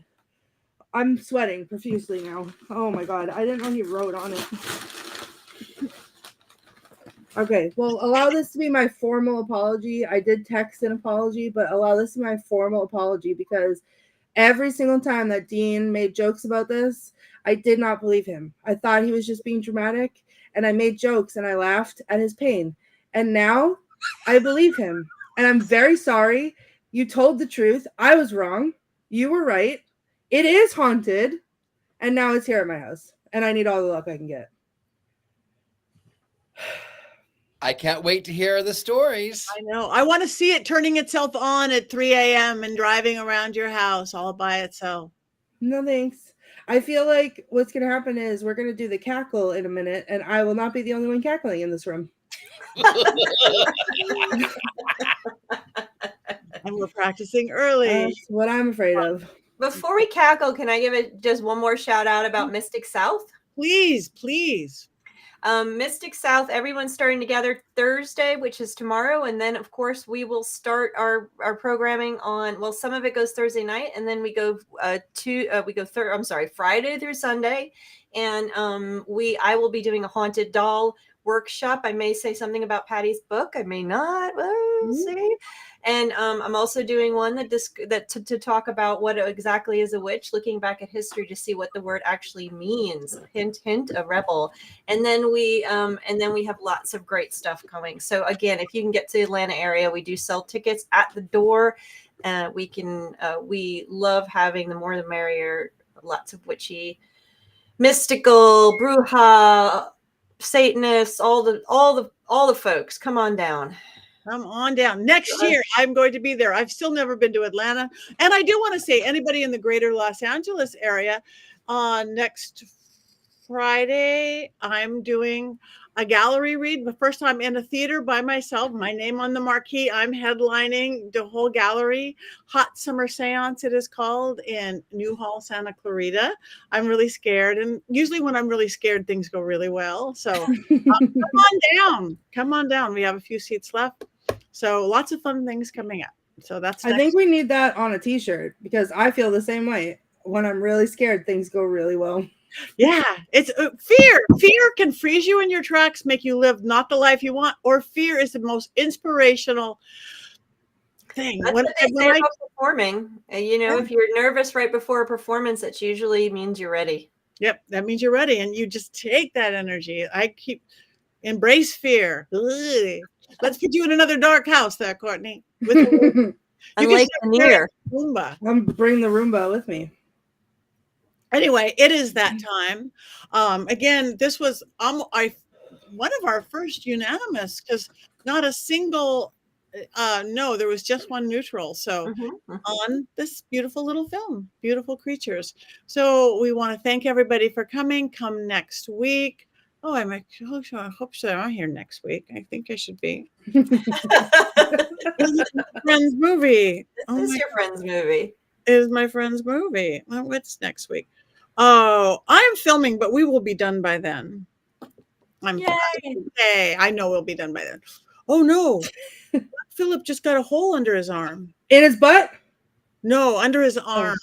I'm sweating profusely now. Oh my god, I didn't know he wrote on it. Okay, well, allow this to be my formal apology. I did text an apology, but allow this to be my formal apology because every single time that Dean made jokes about this, I did not believe him. I thought he was just being dramatic, and I made jokes and I laughed at his pain. And now I believe him, and I'm very sorry. You told the truth. I was wrong. You were right. It is haunted, and now it's here at my house, and I need all the luck I can get. I can't wait to hear the stories. I know. I want to see it turning itself on at 3 a.m. and driving around your house all by itself. No thanks. I feel like what's going to happen is we're going to do the cackle in a minute, and I will not be the only one cackling in this room. And we're practicing early. That's what I'm afraid of. Before we cackle, can I give it just one more shout out about Mystic South? Please, please. Mystic South, everyone's starting to gather Thursday, which is tomorrow, and then of course we will start our programming on. Well, some of it goes Thursday night, and then we go Friday through Sunday, and I will be doing a haunted doll workshop. I may say something about Patty's book. I may not. We'll see. And I'm also doing one to talk about what exactly is a witch, looking back at history to see what the word actually means. Hint, hint, a rebel. And then we have lots of great stuff coming. So again, if you can get to the Atlanta area, we do sell tickets at the door. We love having the more the merrier. Lots of witchy, mystical, bruja, Satanists, all the folks. Come on down. Come on down. Next year, I'm going to be there. I've still never been to Atlanta. And I do want to say anybody in the greater Los Angeles area, next Friday, I'm doing a gallery read. The first time in a theater by myself, my name on the marquee. I'm headlining the whole gallery. Hot Summer Seance, it is called, in Newhall, Santa Clarita. I'm really scared. And usually when I'm really scared, things go really well. So come on down. Come on down. We have a few seats left. So lots of fun things coming up. So that's I think we need that on a t-shirt because I feel the same way. When I'm really scared, things go really well. Yeah, it's fear. Fear can freeze you in your tracks, make you live not the life you want, or fear is the most inspirational thing. That's what they say about performing. If you're nervous right before a performance, that usually means you're ready. Yep, that means you're ready, and you just take that energy. Embrace fear. Ugh. Let's put you in another dark house there, Courtney. You And can Lake start Lanier. wearing Roomba. I'm bringing the Roomba with me. Anyway, it is that time. Again, this was one of our first unanimous, because not a single no, there was just one neutral. So on this beautiful little film, Beautiful Creatures. So we want to thank everybody for coming. Come next week. Oh, I hope so. I'm here next week. I think I should be. Friend's movie. This is your friend's movie. Is my friend's movie. Well, what's next week? Oh, I'm filming, but we will be done by then. Yay. I know we'll be done by then. Oh no. Philip just got a hole under his arm. In his butt? No, under his arm.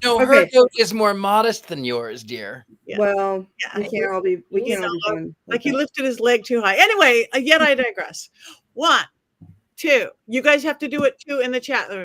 No, her goat is more modest than yours, dear. Yeah. Well, we can't all be like he lifted his leg too high. Anyway, yet I digress. 1, 2. You guys have to do it too in the chat.